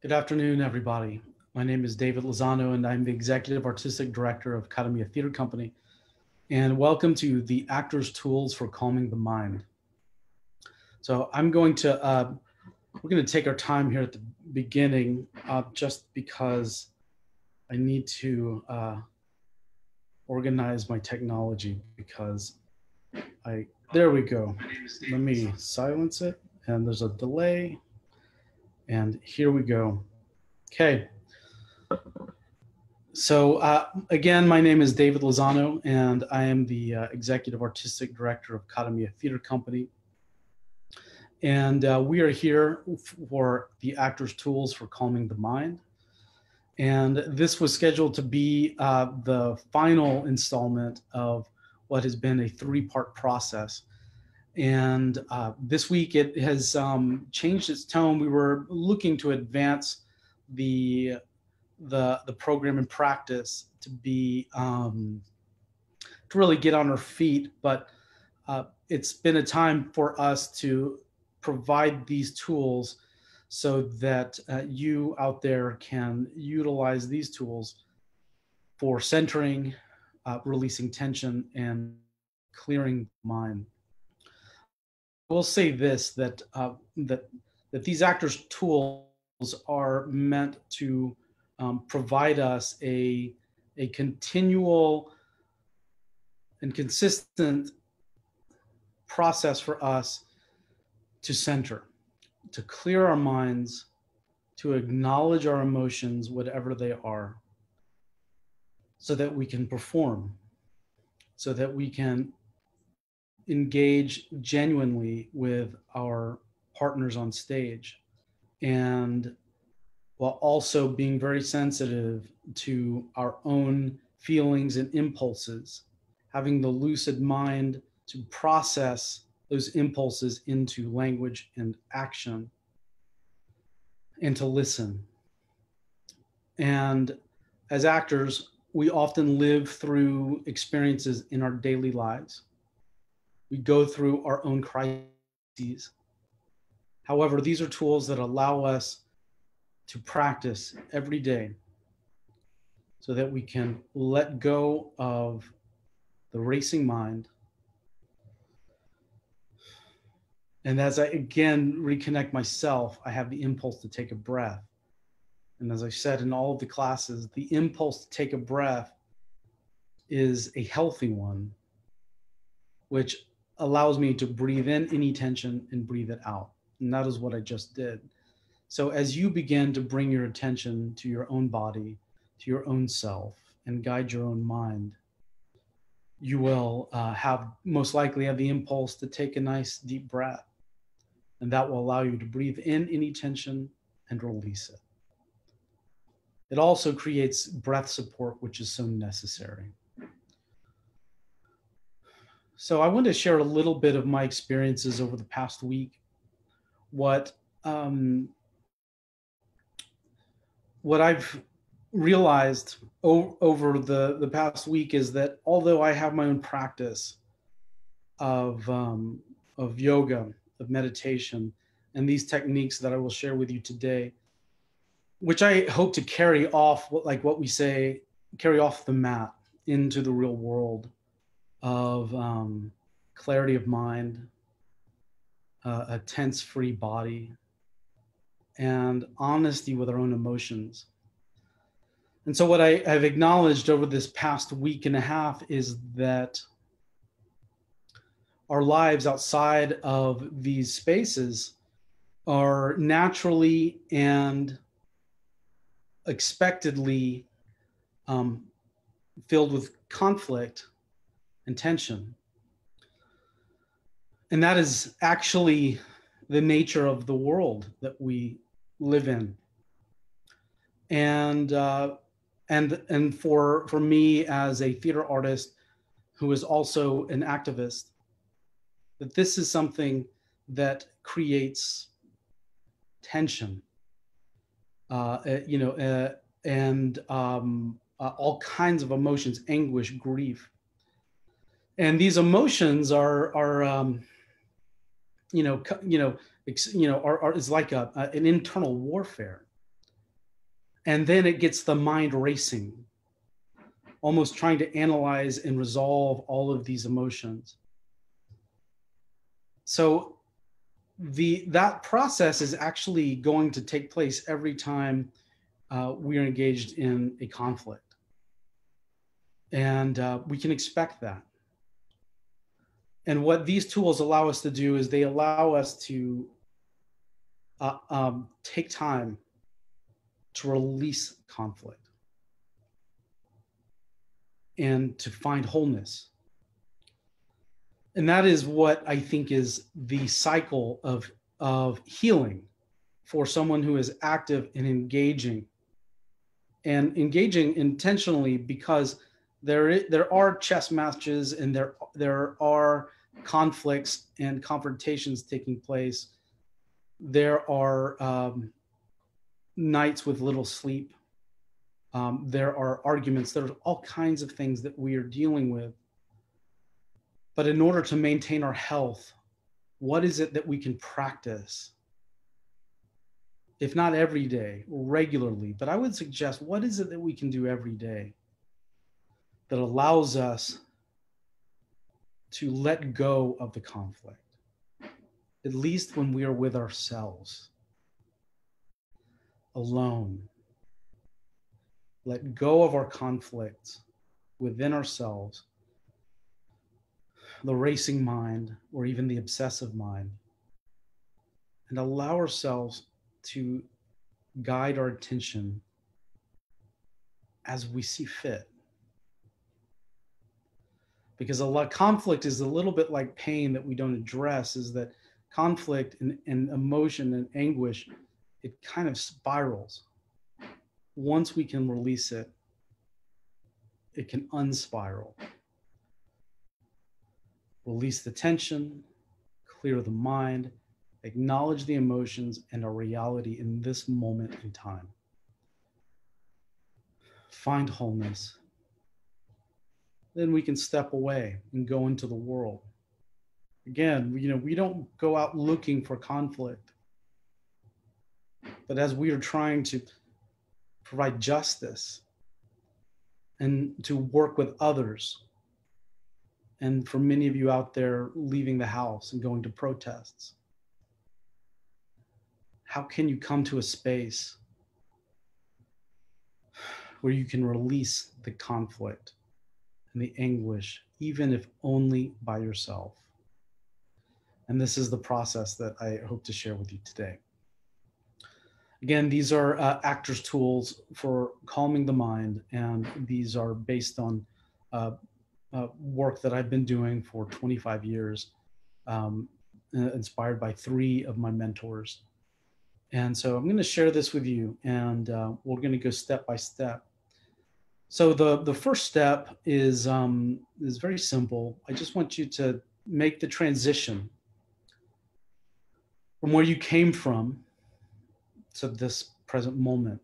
Good afternoon, everybody. My name is David Lozano, and I'm the Executive Artistic Director of Academy Theater Company. And welcome to the Actor's Tools for Calming the Mind. So we're going to take our time here at the beginning, just because I need to organize my technology because there we go. Let me silence it, and there's a delay, and here we go. Okay. So again, my name is David Lozano, and I am the Executive Artistic Director of Academy Theater Company. And we are here for the Actor's Tools for Calming the Mind. And this was scheduled to be the final installment of what has been a three-part process. And this week it has changed its tone. We were looking to advance the program in practice to be to really get on our feet, but it's been a time for us to provide these tools so that you out there can utilize these tools for centering, releasing tension, and clearing the mind. I will say this, that these actors tools are meant to provide us a continual and consistent process for us to center, to clear our minds, to acknowledge our emotions, whatever they are, so that we can perform, so that we can engage genuinely with our partners on stage, and while also being very sensitive to our own feelings and impulses, having the lucid mind to process those impulses into language and action, and to listen. And as actors, we often live through experiences in our daily lives. We go through our own crises. However, these are tools that allow us to practice every day so that we can let go of the racing mind. And as I again reconnect myself, I have the impulse to take a breath. And as I said in all of the classes, the impulse to take a breath is a healthy one, which allows me to breathe in any tension and breathe it out. And that is what I just did. So as you begin to bring your attention to your own body, to your own self, and guide your own mind, you will most likely have the impulse to take a nice deep breath. And that will allow you to breathe in any tension and release it. It also creates breath support, which is so necessary. So I want to share a little bit of my experiences over the past week. What I've realized over the past week is that although I have my own practice of yoga, of meditation, and these techniques that I will share with you today, which I hope to carry off, like what we say, carry off the mat into the real world of clarity of mind, a tense-free body, and honesty with our own emotions. And so what I have acknowledged over this past week and a half is that our lives outside of these spaces are naturally and expectedly filled with conflict and tension. And that is actually the nature of the world that we live in. And for me as a theater artist who is also an activist, that this is something that creates tension, and all kinds of emotions, anguish, grief. And these emotions are is like an internal warfare. And then it gets the mind racing, almost trying to analyze and resolve all of these emotions. So that process is actually going to take place every time we are engaged in a conflict. And we can expect that. And what these tools allow us to do is they allow us to take time to release conflict and to find wholeness. And that is what I think is the cycle of healing for someone who is active and engaging intentionally, because there are chess matches and there are conflicts and confrontations taking place. There are nights with little sleep. There are arguments. There's all kinds of things that we are dealing with. But in order to maintain our health, what is it that we can practice? If not every day, regularly, but I would suggest, what is it that we can do every day that allows us to let go of the conflict, at least when we are with ourselves, alone? Let go of our conflicts within ourselves, the racing mind, or even the obsessive mind, and allow ourselves to guide our attention as we see fit. Because conflict is a little bit like pain that we don't address, is that conflict and emotion and anguish, it kind of spirals. Once we can release it, it can unspiral. Release the tension, clear the mind, acknowledge the emotions and our reality in this moment in time. Find wholeness. Then we can step away and go into the world. Again, we don't go out looking for conflict. But as we are trying to provide justice and to work with others, and for many of you out there leaving the house and going to protests, how can you come to a space where you can release the conflict and the anguish, even if only by yourself? And this is the process that I hope to share with you today. Again, these are actors' tools for calming the mind, and these are based on work that I've been doing for 25 years, inspired by 3 of my mentors. And so I'm going to share this with you, and we're going to go step by step. So the first step is very simple. I just want you to make the transition from where you came from to this present moment.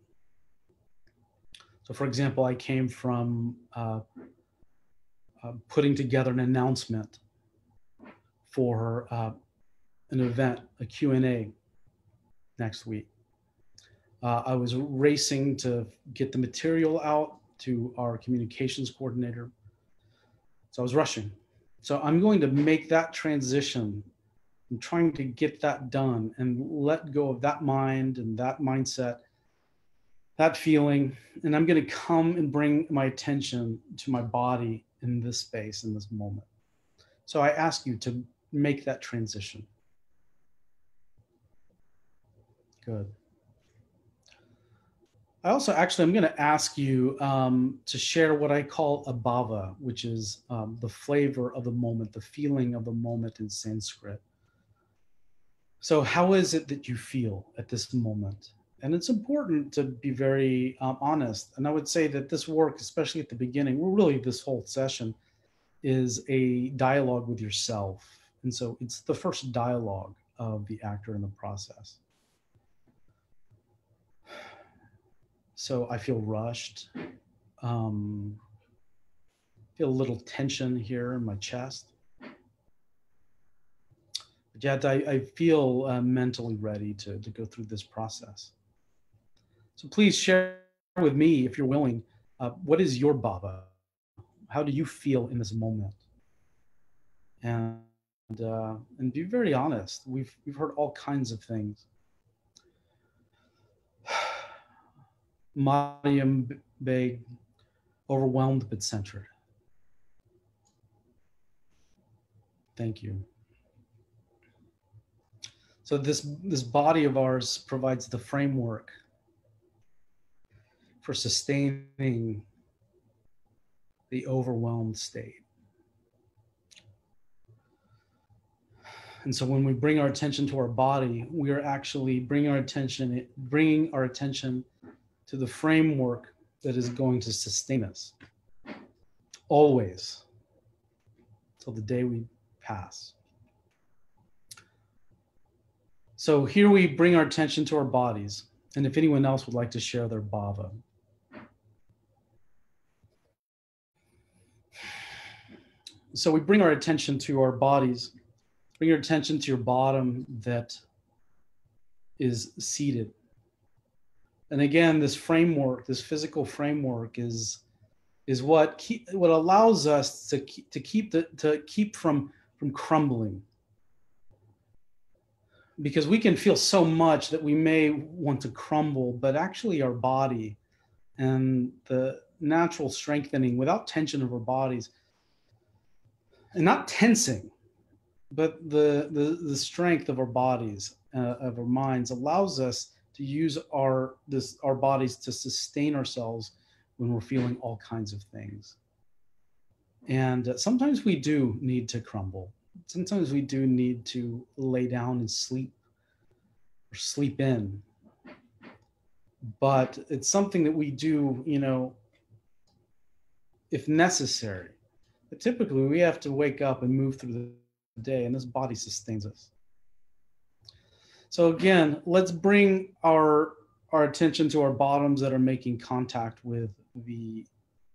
So, for example, I came from putting together an announcement for an event, a Q&A next week. I was racing to get the material out to our communications coordinator. So I was rushing. So I'm going to make that transition. I'm trying to get that done and let go of that mind and that mindset, that feeling. And I'm going to come and bring my attention to my body in this space, in this moment. So I ask you to make that transition. Good. I'm going to ask you to share what I call abhava, which is the flavor of the moment, the feeling of the moment in Sanskrit. So how is it that you feel at this moment? And it's important to be very honest. And I would say that this work, especially at the beginning, really this whole session, is a dialogue with yourself. And so it's the first dialogue of the actor in the process. So I feel rushed, feel a little tension here in my chest. But yet I feel mentally ready to go through this process. So please share with me, if you're willing, what is your baba? How do you feel in this moment? And and be very honest. We've heard all kinds of things. Mariam Beg, overwhelmed but centered. Thank you. So this body of ours provides the framework for sustaining the overwhelmed state. And so when we bring our attention to our body, we are actually bringing our attention to the framework that is going to sustain us always till the day we pass. So here we bring our attention to our bodies. And if anyone else would like to share their bhava. So we bring our attention to our bodies. Bring your attention to your bottom that is seated. And again, this framework, this physical framework is what allows us to keep from crumbling. Because we can feel so much that we may want to crumble, but actually our body and the natural strengthening without tension of our bodies, and not tensing, but the strength of our bodies, of our minds, allows us to use our bodies to sustain ourselves when we're feeling all kinds of things. And sometimes we do need to crumble. Sometimes we do need to lay down and sleep or sleep in. But it's something that we do, if necessary. But typically, we have to wake up and move through the day, and this body sustains us. So again, let's bring our attention to our bottoms that are making contact with the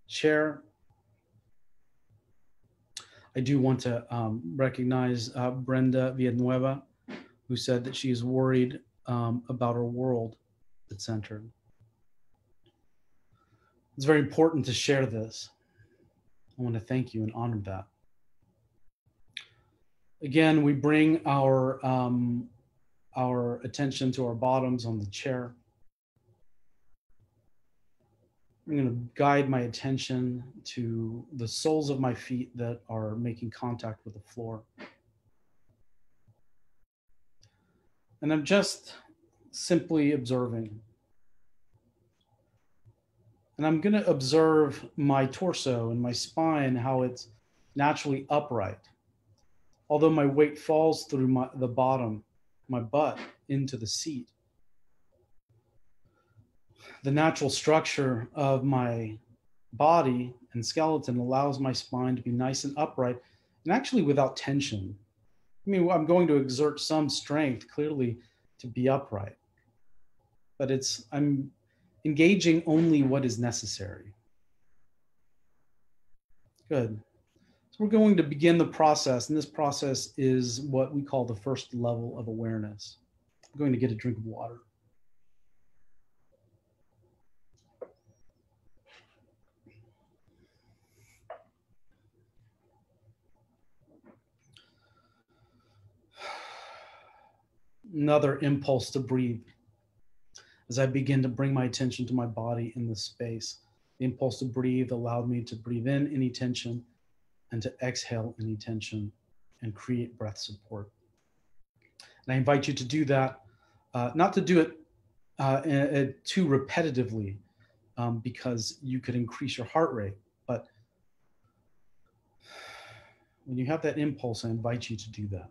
chair. I do want to recognize Brenda Villanueva, who said that she is worried about her world that's centered. It's very important to share this. I want to thank you and honor that. Again, we bring our attention to our bottoms on the chair. I'm going to guide my attention to the soles of my feet that are making contact with the floor. And I'm just simply observing. And I'm going to observe my torso and my spine, how it's naturally upright. Although my weight falls through the bottom, my butt, into the seat. The natural structure of my body and skeleton allows my spine to be nice and upright, and actually without tension. I mean, I'm going to exert some strength, clearly, to be upright. But I'm engaging only what is necessary. Good. So we're going to begin the process, and this process is what we call the first level of awareness. I'm going to get a drink of water. Another impulse to breathe. As I begin to bring my attention to my body in this space, the impulse to breathe allowed me to breathe in any tension and to exhale any tension and create breath support. And I invite you to do that, not to do it too repetitively, because you could increase your heart rate. But when you have that impulse, I invite you to do that.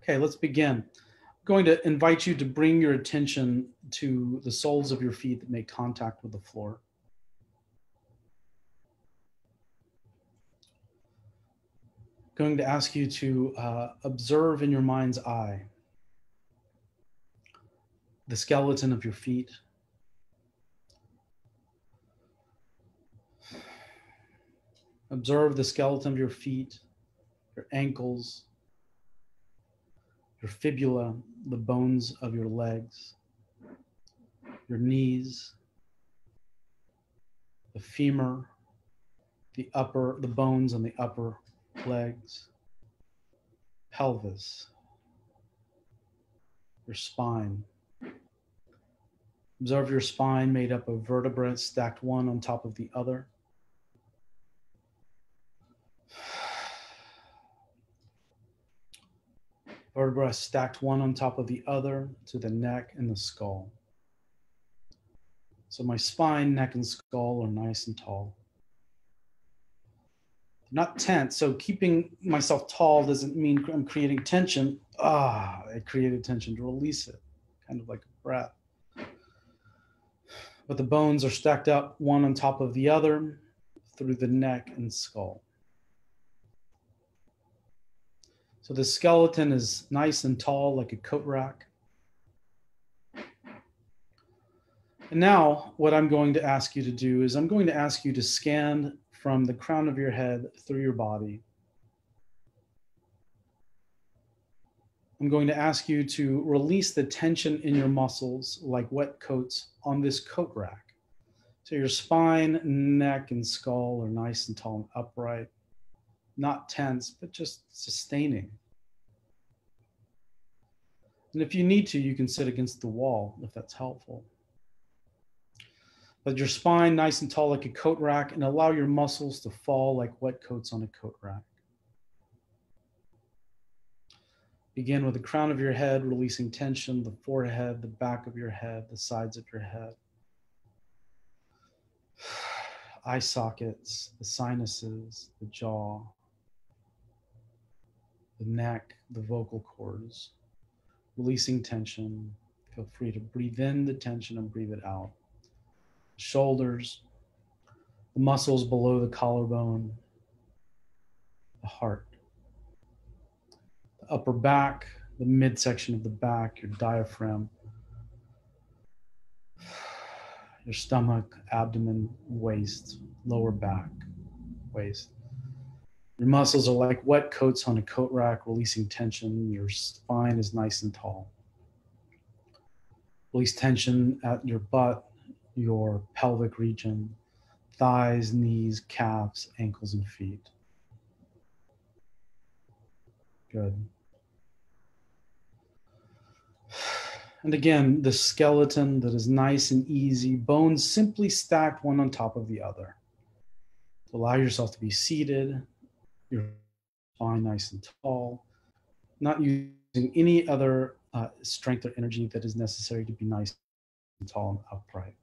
Okay, let's begin. I'm going to invite you to bring your attention to the soles of your feet that make contact with the floor. I'm going to ask you to observe in your mind's eye the skeleton of your feet. Observe the skeleton of your feet, your ankles, your fibula, the bones of your legs, your knees, the femur, the bones on the upper legs, pelvis, your spine. Observe your spine made up of vertebrae stacked one on top of the other. Vertebrae stacked one on top of the other to the neck and the skull. So my spine, neck, and skull are nice and tall. Not tense. So keeping myself tall doesn't mean I'm creating tension. I created tension to release it, kind of like a breath. But the bones are stacked up one on top of the other through the neck and skull. So the skeleton is nice and tall like a coat rack. And now what I'm going to ask you to do is I'm going to ask you to scan from the crown of your head through your body. I'm going to ask you to release the tension in your muscles like wet coats on this coat rack. So your spine, neck, and skull are nice and tall and upright, not tense, but just sustaining. And if you need to, you can sit against the wall if that's helpful. But your spine nice and tall like a coat rack, and allow your muscles to fall like wet coats on a coat rack. Begin with the crown of your head, releasing tension, the forehead, the back of your head, the sides of your head. Eye sockets, the sinuses, the jaw, the neck, the vocal cords. Releasing tension. Feel free to breathe in the tension and breathe it out. Shoulders, the muscles below the collarbone, the heart, the upper back, the midsection of the back, your diaphragm, your stomach, abdomen, waist, lower back, waist. Your muscles are like wet coats on a coat rack, releasing tension. Your spine is nice and tall. Release tension at your butt, your pelvic region, thighs, knees, calves, ankles, and feet. Good. And again, the skeleton that is nice and easy, bones simply stacked one on top of the other. Allow yourself to be seated, your spine nice and tall, not using any other strength or energy that is necessary to be nice and tall and upright.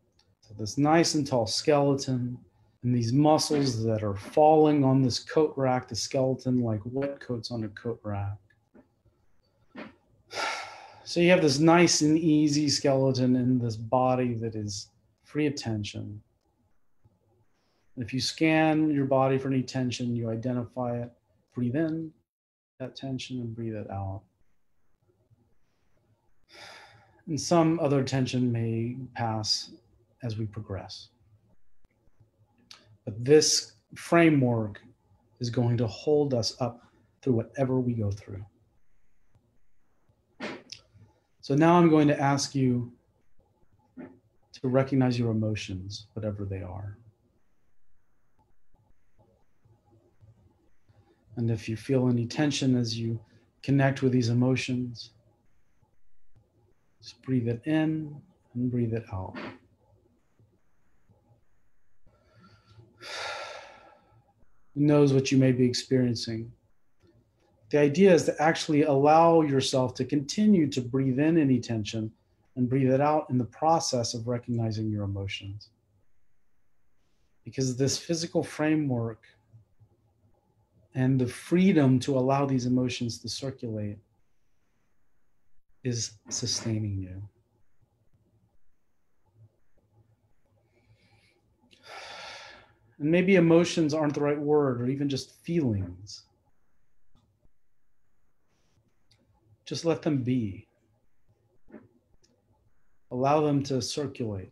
So this nice and tall skeleton and these muscles that are falling on this coat rack, the skeleton like wet coats on a coat rack. So you have this nice and easy skeleton in this body that is free of tension. And if you scan your body for any tension, you identify it, breathe in that tension and breathe it out. And some other tension may pass as we progress. But this framework is going to hold us up through whatever we go through. So now I'm going to ask you to recognize your emotions, whatever they are. And if you feel any tension as you connect with these emotions, just breathe it in and breathe it out. Who knows what you may be experiencing? The idea is to actually allow yourself to continue to breathe in any tension and breathe it out in the process of recognizing your emotions. Because this physical framework and the freedom to allow these emotions to circulate is sustaining you. And maybe emotions aren't the right word, or even just feelings. Just let them be. Allow them to circulate.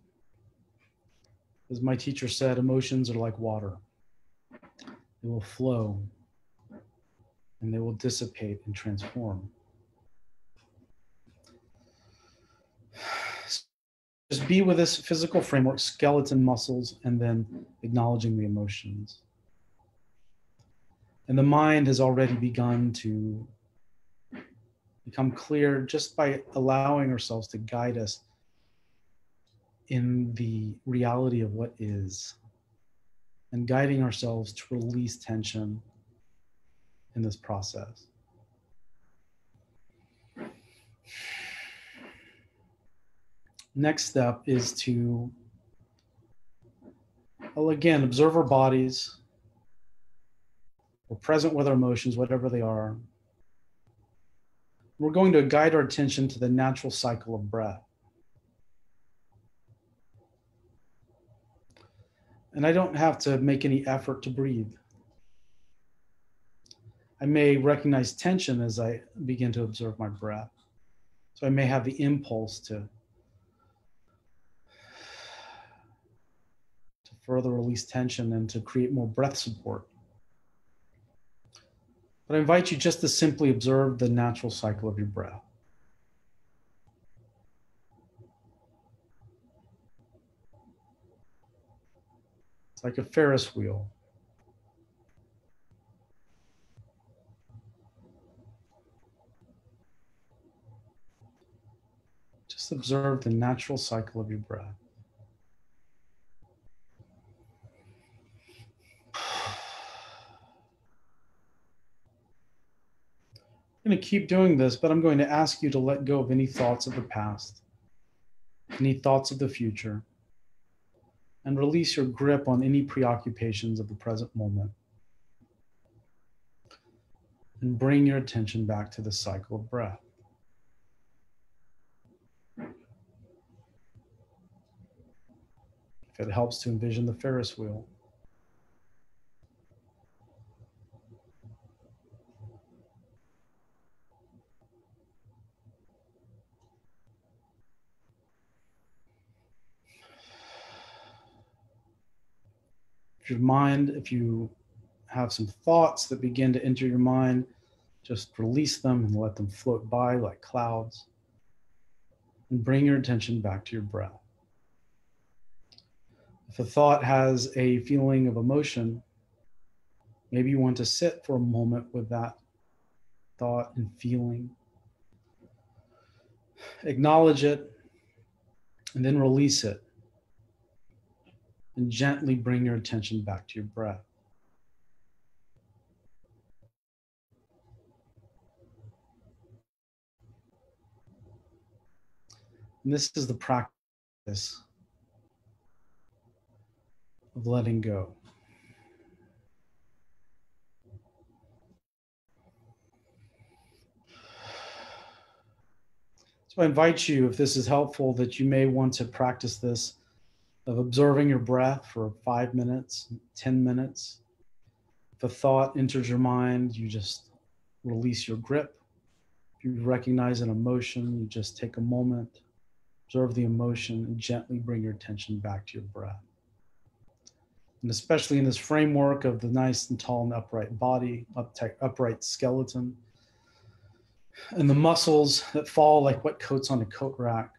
As my teacher said, emotions are like water. They will flow and they will dissipate and transform. just be with this physical framework, skeleton muscles, and then acknowledging the emotions. And the mind has already begun to become clear just by allowing ourselves to guide us in the reality of what is, and guiding ourselves to release tension in this process. Next step is to, well, again, observe our bodies. We're present with our emotions, whatever they are. We're going to guide our attention to the natural cycle of breath. And I don't have to make any effort to breathe. I may recognize tension as I begin to observe my breath. So I may have the impulse to further release tension and to create more breath support. But I invite you just to simply observe the natural cycle of your breath. It's like a Ferris wheel. Just observe the natural cycle of your breath. I'm going to keep doing this, but I'm going to ask you to let go of any thoughts of the past, any thoughts of the future, and release your grip on any preoccupations of the present moment. And bring your attention back to the cycle of breath. If it helps to envision the Ferris wheel. If you have some thoughts that begin to enter your mind, just release them and let them float by like clouds. And bring your attention back to your breath. If a thought has a feeling of emotion, maybe you want to sit for a moment with that thought and feeling. Acknowledge it, and then release it. And gently bring your attention back to your breath. And this is the practice of letting go. So I invite you, if this is helpful, that you may want to practice this of observing your breath for 5 minutes, 10 minutes. If a thought enters your mind, you just release your grip. If you recognize an emotion, you just take a moment, observe the emotion, and gently bring your attention back to your breath. And especially in this framework of the nice and tall and upright body, upright skeleton, and the muscles that fall like wet coats on a coat rack,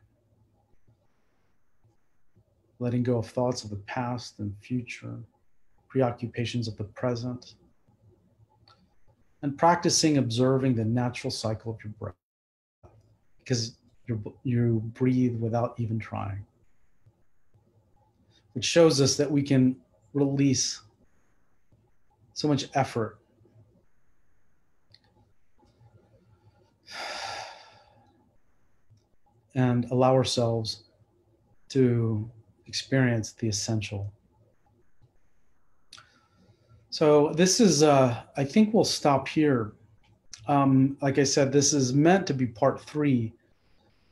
letting go of thoughts of the past and future, preoccupations of the present, and practicing observing the natural cycle of your breath, because you breathe without even trying, which shows us that we can release so much effort and allow ourselves to experience the essential. So this is, I think we'll stop here. Like I said, this is meant to be part 3,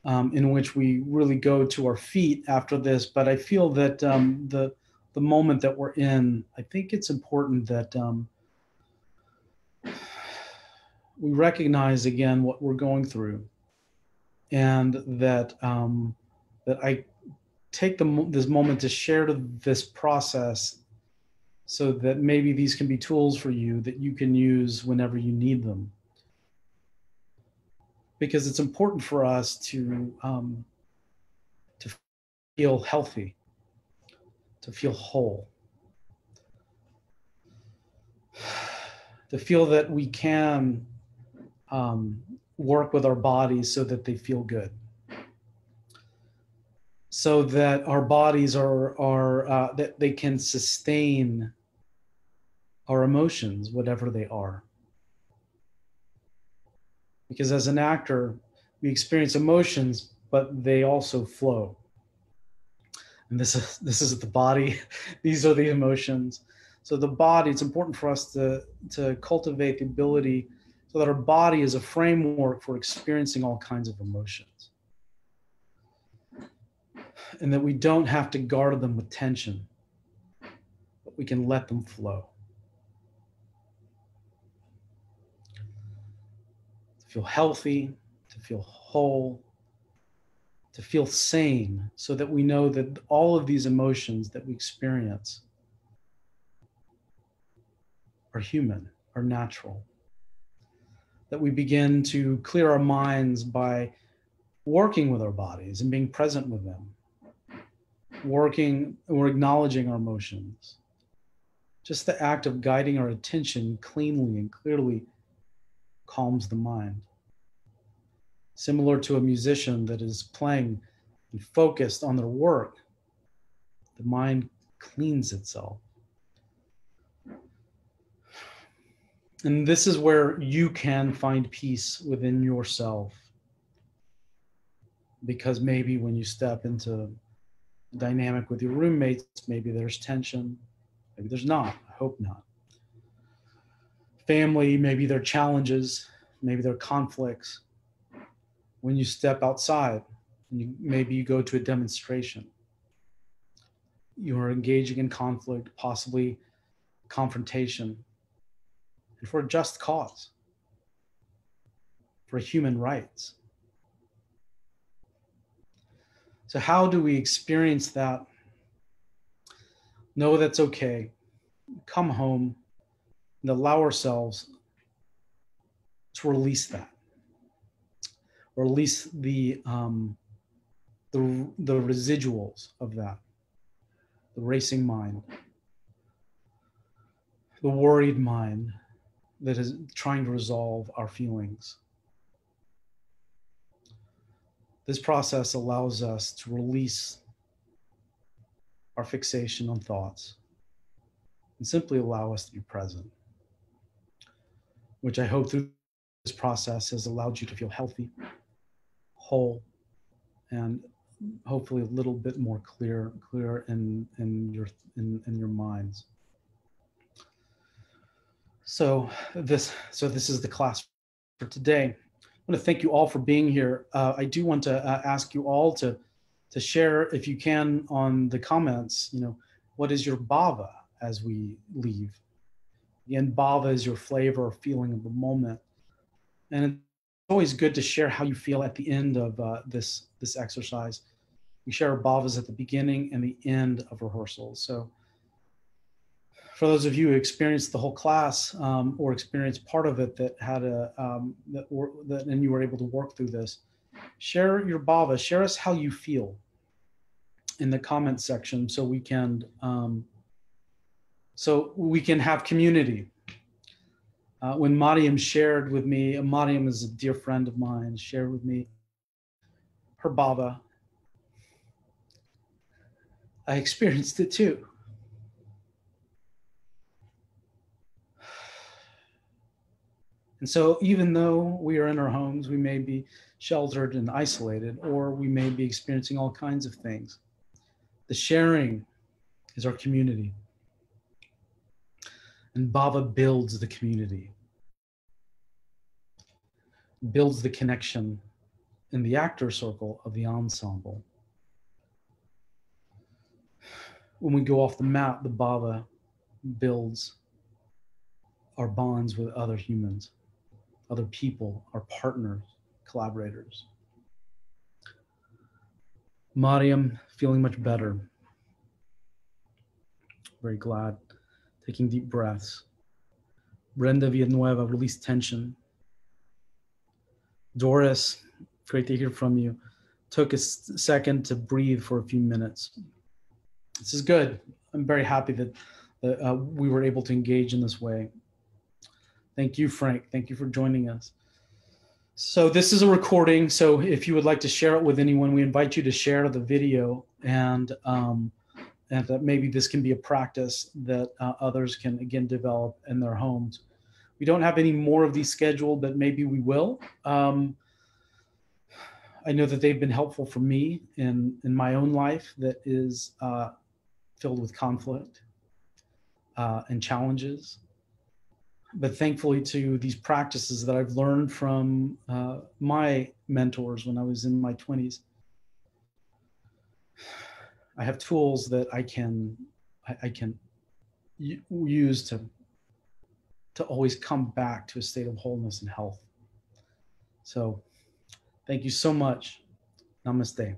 in which we really go to our feet after this. But I feel that the moment that we're in, I think it's important that we recognize again what we're going through, and that that I take this moment to share this process, so that maybe these can be tools for you that you can use whenever you need them. Because it's important for us to feel healthy, to feel whole, to feel that we can work with our bodies so that they feel good, so that our bodies are that they can sustain our emotions, whatever they are. Because as an actor, we experience emotions, but they also flow. And this is the body. These are the emotions. So the body, it's important for us to cultivate the ability so that our body is a framework for experiencing all kinds of emotions. And that we don't have to guard them with tension, but we can let them flow. To feel healthy, to feel whole, to feel sane, so that we know that all of these emotions that we experience are human, are natural. That we begin to clear our minds by working with our bodies and being present with them, working or acknowledging our emotions. Just the act of guiding our attention cleanly and clearly calms the mind. Similar to a musician that is playing and focused on their work, the mind cleans itself. And this is where you can find peace within yourself. Because maybe when you step into a dynamic with your roommates, maybe there's tension, maybe there's not. I hope not. Family, maybe there are challenges, maybe there are conflicts. When you step outside, and maybe you go to a demonstration, you are engaging in conflict, possibly confrontation, and for a just cause, for human rights. So, how do we experience that? Know that's okay. Come home and allow ourselves to release that, release the residuals of that, the racing mind, the worried mind that is trying to resolve our feelings. This process allows us to release our fixation on thoughts and simply allow us to be present, which I hope through this process has allowed you to feel healthy, whole, and hopefully a little bit more clear in your minds. So this is the class for today. I want to thank you all for being here. I do want to ask you all to share, if you can, on the comments. What is your bhava as we leave? Again, bhava is your flavor or feeling of the moment, and it's always good to share how you feel at the end of this exercise. We share our bhavas at the beginning and the end of rehearsals. So for those of you who experienced the whole class or experienced part of it that had and you were able to work through this, share your bhava, share us how you feel in the comment section, so we can have community. When Mariam shared with me, Mariam is a dear friend of mine, shared with me her bhava, I experienced it too. And so even though we are in our homes, we may be sheltered and isolated, or we may be experiencing all kinds of things. The sharing is our community. And bhava builds the community, builds the connection in the actor circle of the ensemble. When we go off the mat, the bhava builds our bonds with other humans, other people, our partners, collaborators. Mariam, feeling much better. Very glad. Taking deep breaths. Brenda Villanueva, release tension. Doris, great to hear from you. took a second to breathe for a few minutes. This is good. I'm very happy that we were able to engage in this way. Thank you, Frank. Thank you for joining us. So this is a recording. So if you would like to share it with anyone, we invite you to share the video, and that maybe this can be a practice that others can, again, develop in their homes. We don't have any more of these scheduled, but maybe we will. I know that they've been helpful for me in my own life that is filled with conflict and challenges. But thankfully to these practices that I've learned from my mentors when I was in my 20s, I have tools that I can use to always come back to a state of wholeness and health. So thank you so much. Namaste.